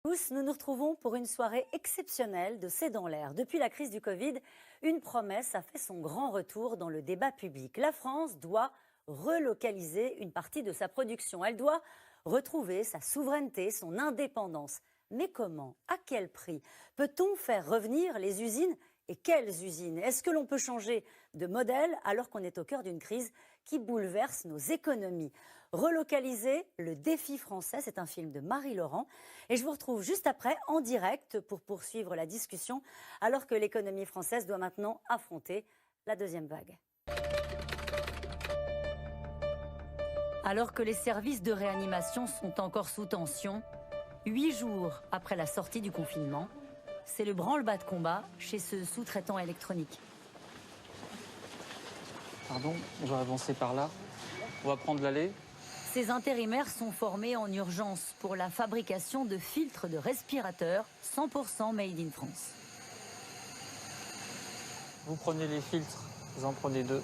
Tous, nous nous retrouvons pour une soirée exceptionnelle de C'est dans l'air. Depuis la crise du Covid, une promesse a fait son grand retour dans le débat public. La France doit relocaliser une partie de sa production. Elle doit retrouver sa souveraineté, son indépendance. Mais comment? À quel prix? Peut-on faire revenir les usines? Et quelles usines? Est-ce que l'on peut changer de modèle alors qu'on est au cœur d'une crise qui bouleverse nos économies? Relocaliser, le défi français, c'est un film de Marie Laurent. Et je vous retrouve juste après, en direct, pour poursuivre la discussion, alors que l'économie française doit maintenant affronter la deuxième vague. Alors que les services de réanimation sont encore sous tension, 8 jours après la sortie du confinement, c'est le branle-bas de combat chez ce sous-traitant électronique. Pardon, on va avancer par là. On va prendre l'allée. Ces intérimaires sont formés en urgence pour la fabrication de filtres de respirateurs 100% made in France. Vous prenez les filtres, vous en prenez 2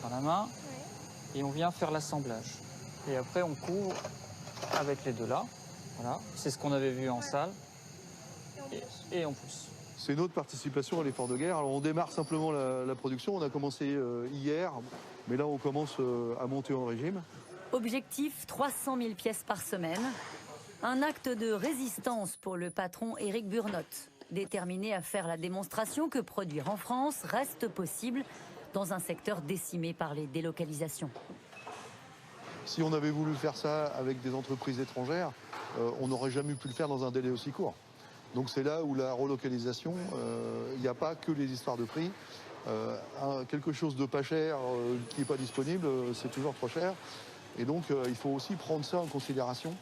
dans la main, et on vient faire l'assemblage. Et après, on couvre avec les 2 là. Voilà, c'est ce qu'on avait vu en salle. Et on pousse. C'est notre participation à l'effort de guerre. Alors on démarre simplement la production. On a commencé hier, mais là on commence à monter en régime. Objectif 300 000 pièces par semaine. Un acte de résistance pour le patron Éric Burnotte, déterminé à faire la démonstration que produire en France reste possible dans un secteur décimé par les délocalisations. Si on avait voulu faire ça avec des entreprises étrangères, on n'aurait jamais pu le faire dans un délai aussi court. Donc c'est là où la relocalisation, il n'y a pas que les histoires de prix. Quelque chose de pas cher qui n'est pas disponible, c'est toujours trop cher. Et donc il faut aussi prendre ça en considération.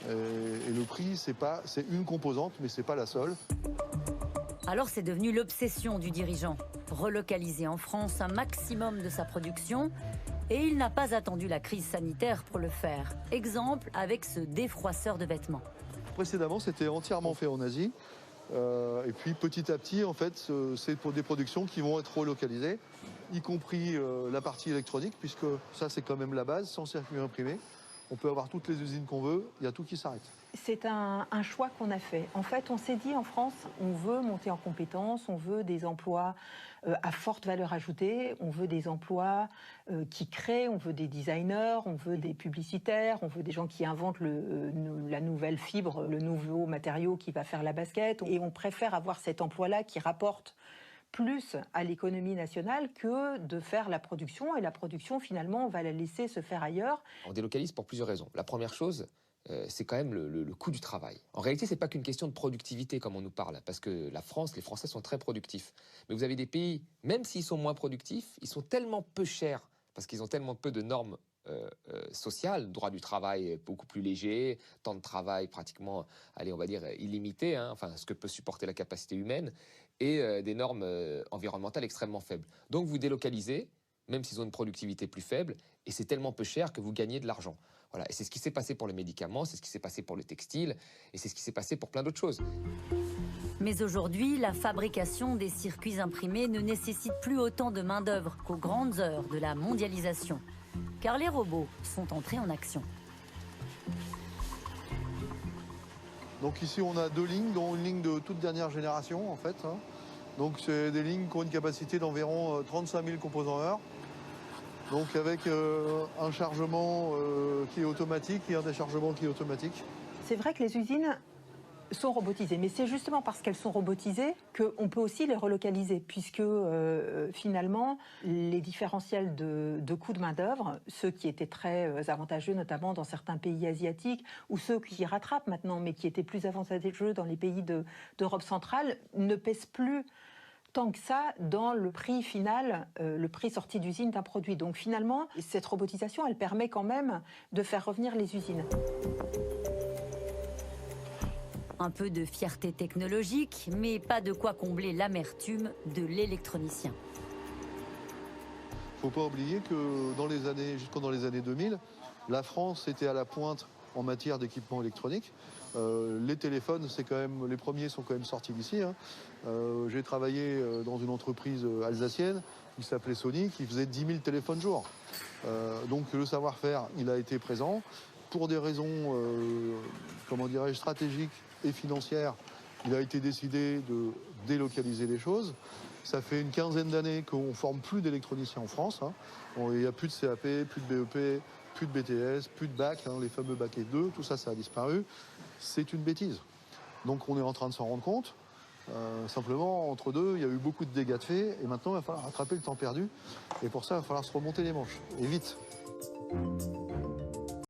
Et le prix, c'est une composante, mais ce n'est pas la seule. Alors c'est devenu l'obsession du dirigeant. Relocaliser en France un maximum de sa production. Et il n'a pas attendu la crise sanitaire pour le faire. Exemple avec ce défroisseur de vêtements. Précédemment, c'était entièrement fait en Asie. Et puis petit à petit, en fait, c'est pour des productions qui vont être relocalisées, y compris la partie électronique, puisque ça, c'est quand même la base. Sans circuit imprimé, on peut avoir toutes les usines qu'on veut, il y a tout qui s'arrête. C'est un choix qu'on a fait. En fait, on s'est dit en France, on veut monter en compétences, on veut des emplois à forte valeur ajoutée, on veut des emplois qui créent, on veut des designers, on veut des publicitaires, on veut des gens qui inventent la nouvelle fibre, le nouveau matériau qui va faire la basket. Et on préfère avoir cet emploi-là qui rapporte plus à l'économie nationale que de faire la production. Et la production, finalement, on va la laisser se faire ailleurs. On délocalise pour plusieurs raisons. La première chose, c'est quand même le coût du travail. En réalité, c'est pas qu'une question de productivité comme on nous parle, parce que la France, les Français sont très productifs. Mais vous avez des pays, même s'ils sont moins productifs, ils sont tellement peu chers, parce qu'ils ont tellement peu de normes sociales, droit du travail beaucoup plus léger, temps de travail pratiquement, allez, on va dire illimité, hein, enfin ce que peut supporter la capacité humaine, et des normes environnementales extrêmement faibles. Donc vous délocalisez, même s'ils ont une productivité plus faible, et c'est tellement peu cher que vous gagnez de l'argent. Voilà. Et c'est ce qui s'est passé pour les médicaments, c'est ce qui s'est passé pour le textile, et c'est ce qui s'est passé pour plein d'autres choses. Mais aujourd'hui, la fabrication des circuits imprimés ne nécessite plus autant de main-d'œuvre qu'aux grandes heures de la mondialisation, car les robots sont entrés en action. Donc ici, on a 2 lignes, dont une ligne de toute dernière génération, en fait. Donc c'est des lignes qui ont une capacité d'environ 35 000 composants heure. Donc avec un chargement qui est automatique et un déchargement qui est automatique. C'est vrai que les usines sont robotisées, mais c'est justement parce qu'elles sont robotisées qu'on peut aussi les relocaliser, puisque finalement, les différentiels de coûts de main-d'œuvre, ceux qui étaient très avantageux, notamment dans certains pays asiatiques, ou ceux qui rattrapent maintenant, mais qui étaient plus avantageux dans les pays d'Europe centrale, ne pèsent plus tant que ça dans le prix final, le prix sorti d'usine d'un produit. Donc finalement, cette robotisation, elle permet quand même de faire revenir les usines. Un peu de fierté technologique, mais pas de quoi combler l'amertume de l'électronicien. Il ne faut pas oublier que jusqu'en dans les années 2000, la France était à la pointe en matière d'équipement électronique. Les téléphones, les premiers sont quand même sortis d'ici. J'ai travaillé dans une entreprise alsacienne qui s'appelait Sony, qui faisait 10 000 téléphones jour. Donc le savoir-faire, il a été présent. Pour des raisons, comment dirais-je, stratégiques, et financière, il a été décidé de délocaliser les choses. Ça fait une quinzaine d'années qu'on ne forme plus d'électroniciens en France. Hein. Il n'y a plus de CAP, plus de BEP, plus de BTS, plus de bac, hein, les fameux bac E2, tout ça, ça a disparu. C'est une bêtise. Donc on est en train de s'en rendre compte. Simplement, entre deux, il y a eu beaucoup de dégâts de fait. Et maintenant, il va falloir rattraper le temps perdu. Et pour ça, il va falloir se remonter les manches. Et vite.